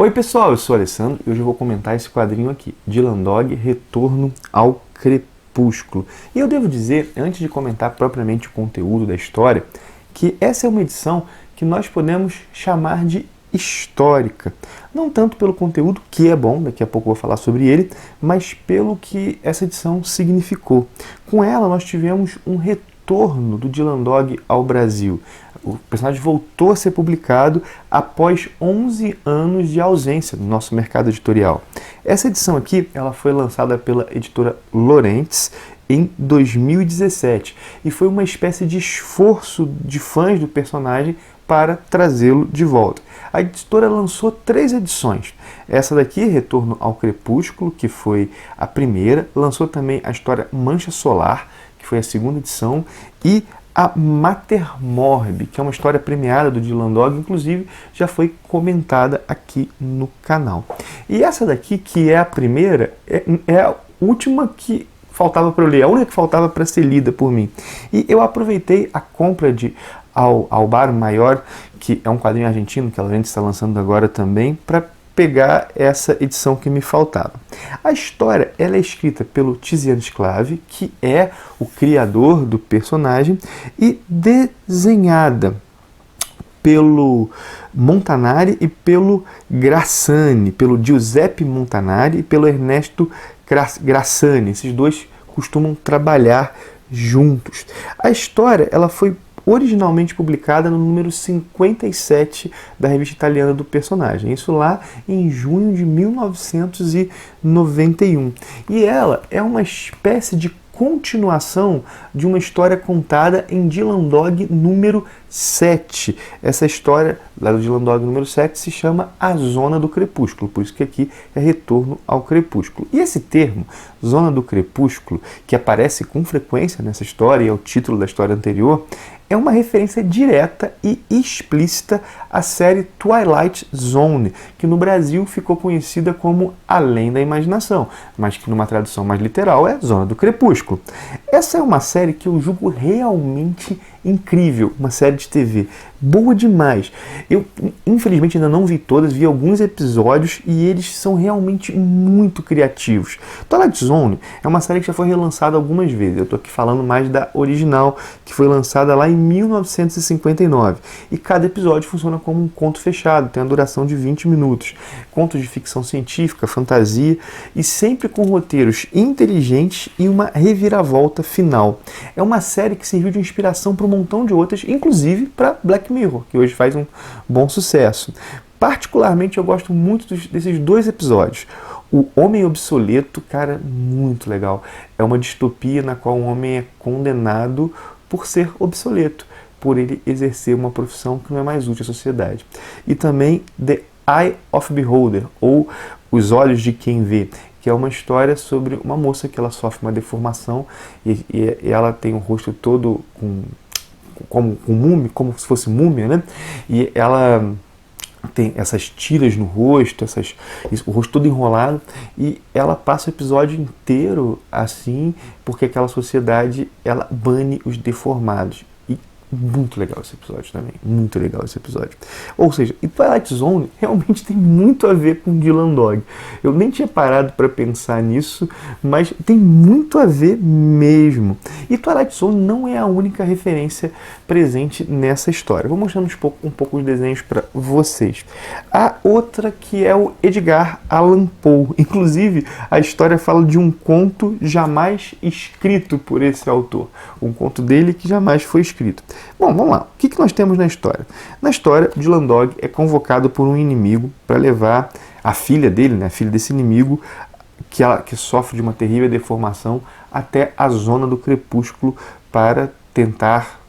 Oi pessoal, eu sou o Alessandro e hoje eu vou comentar esse quadrinho aqui, Dylan Dog, Retorno ao Crepúsculo. E eu devo dizer, antes de comentar propriamente o conteúdo da história, que essa é uma edição que nós podemos chamar de histórica. Não tanto pelo conteúdo, que é bom, daqui a pouco eu vou falar sobre ele, mas pelo que essa edição significou. Com ela nós tivemos um retorno do Dylan Dog ao Brasil. O personagem voltou a ser publicado após 11 anos de ausência no nosso mercado editorial. Essa edição aqui ela foi lançada pela editora Lorentz em 2017 e foi uma espécie de esforço de fãs do personagem para trazê-lo de volta. A editora lançou 3 edições. Essa daqui, Retorno ao Crepúsculo, que foi a primeira, lançou também a história Mancha Solar, que foi a segunda edição, e a Mater Morbi, que é uma história premiada do Dylan Dog, inclusive já foi comentada aqui no canal. E essa daqui, que é a primeira, é a última que faltava para eu ler, a única que faltava para ser lida por mim. E eu aproveitei a compra de Alvar Maior, que é um quadrinho argentino que a Lorentz está lançando agora também, para pegar essa edição que me faltava. A história ela é escrita pelo Tiziano Sclavi, que é o criador do personagem, e desenhada pelo Montanari e pelo Grassani, pelo Giuseppe Montanari e pelo Ernesto Grassani. Esses dois costumam trabalhar juntos. A história ela foi originalmente publicada no número 57 da revista italiana do personagem, isso lá em junho de 1991. E ela é uma espécie de continuação de uma história contada em Dylan Dog número 7. Essa história, lá do Dylan Dog número 7, se chama A Zona do Crepúsculo, por isso que aqui é Retorno ao Crepúsculo. E esse termo, Zona do Crepúsculo, que aparece com frequência nessa história e é o título da história anterior, é uma referência direta e explícita à série Twilight Zone, que no Brasil ficou conhecida como Além da Imaginação, mas que numa tradução mais literal é Zona do Crepúsculo. Essa é uma série que eu julgo realmente incrível, uma série de TV, boa demais. Eu, infelizmente, ainda não vi todas, vi alguns episódios e eles são realmente muito criativos. Twilight Zone é uma série que já foi relançada algumas vezes, eu estou aqui falando mais da original, que foi lançada lá em 1959, e cada episódio funciona como um conto fechado, tem a duração de 20 minutos. Contos de ficção científica, fantasia, e sempre com roteiros inteligentes e uma reviravolta final. É uma série que serviu de inspiração para um montão de outras, inclusive para Black Mirror, que hoje faz um bom sucesso. Particularmente eu gosto muito desses 2 episódios. O Homem Obsoleto, cara, muito legal. É uma distopia na qual o homem é condenado por ser obsoleto, por ele exercer uma profissão que não é mais útil à sociedade. E também The Eye of Beholder, ou Os Olhos de Quem Vê, que é uma história sobre uma moça que ela sofre uma deformação e ela tem o rosto todo como se fosse múmia, né? E ela tem essas tiras no rosto, o rosto todo enrolado, e ela passa o episódio inteiro assim, porque aquela sociedade ela bane os deformados. Muito legal esse episódio também, muito legal esse episódio. Ou seja, e Twilight Zone realmente tem muito a ver com Dylan Dog. Eu nem tinha parado para pensar nisso, mas tem muito a ver mesmo. E Twilight Zone não é a única referência presente nessa história. Vou mostrar um pouco os desenhos para vocês. A outra que é o Edgar Allan Poe. Inclusive, a história fala de um conto jamais escrito por esse autor. Um conto dele que jamais foi escrito. Bom, vamos lá. O que nós temos na história? Na história, Dylan Dog é convocado por um inimigo para levar a filha dele, né, a filha desse inimigo, que sofre de uma terrível deformação, até a Zona do Crepúsculo para tentar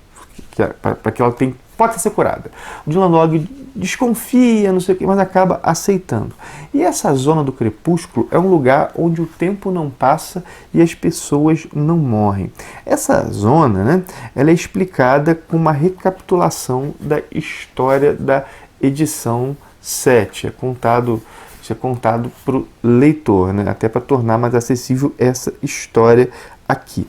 para que ela possa ser curada. O Dylan Dog desconfia, não sei o que, mas acaba aceitando. E essa Zona do Crepúsculo é um lugar onde o tempo não passa e as pessoas não morrem. Essa zona, né, ela é explicada com uma recapitulação da história da edição 7. Isso é contado para o leitor, né, até para tornar mais acessível essa história aqui.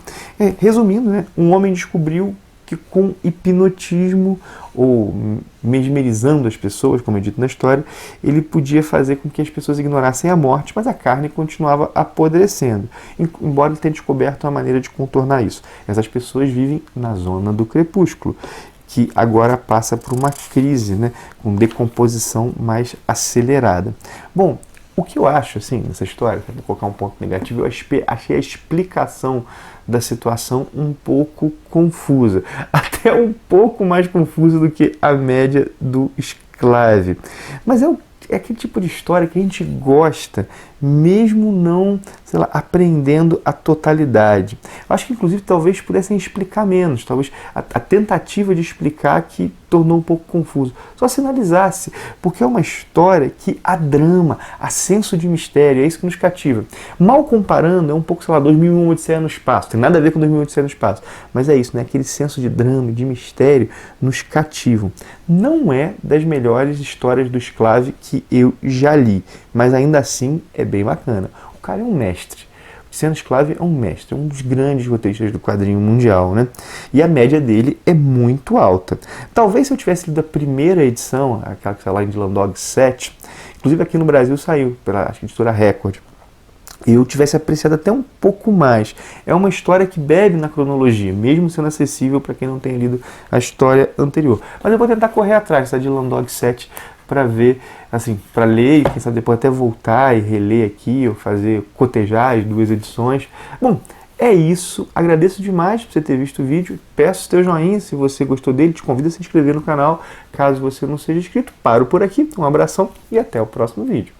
Resumindo, né, um homem descobriu que que com hipnotismo ou mesmerizando as pessoas, como é dito na história, ele podia fazer com que as pessoas ignorassem a morte, mas a carne continuava apodrecendo, embora ele tenha descoberto uma maneira de contornar isso. Essas pessoas vivem na zona do crepúsculo, que agora passa por uma crise, né, com decomposição mais acelerada. Bom, o que eu acho, assim, nessa história, vou colocar um ponto negativo, eu achei a explicação da situação um pouco confusa, até um pouco mais confusa do que a média do Sclave. Mas é aquele tipo de história que a gente gosta, mesmo não, sei lá, aprendendo a totalidade. Eu acho que, inclusive, talvez pudessem explicar menos, talvez a tentativa de explicar que tornou um pouco confuso. Só sinalizasse, porque é uma história que há drama, há senso de mistério, é isso que nos cativa. Mal comparando, é um pouco, sei lá, 2001 Odisseia no Espaço, tem nada a ver com 2001 Odisseia no Espaço, mas é isso, né? Aquele senso de drama, de mistério, nos cativam. Não é das melhores histórias do Sclave que eu já li, mas ainda assim é bem bacana. O cara é um mestre. Luciano Sclave é um mestre, é um dos grandes roteiristas do quadrinho mundial, né? E a média dele é muito alta. Talvez se eu tivesse lido a primeira edição, aquela que está lá em Dylan Dog 7, inclusive aqui no Brasil saiu pela, acho que, editora Record, e eu tivesse apreciado até um pouco mais. É uma história que bebe na cronologia, mesmo sendo acessível para quem não tenha lido a história anterior. Mas eu vou tentar correr atrás dessa Dylan Dog 7 para ver, assim, para ler e quem sabe depois até voltar e reler aqui, ou fazer cotejar as duas edições. Bom, é isso. Agradeço demais por você ter visto o vídeo. Peço seu joinha se você gostou dele. Te convido a se inscrever no canal, caso você não seja inscrito. Paro por aqui. Um abração e até o próximo vídeo.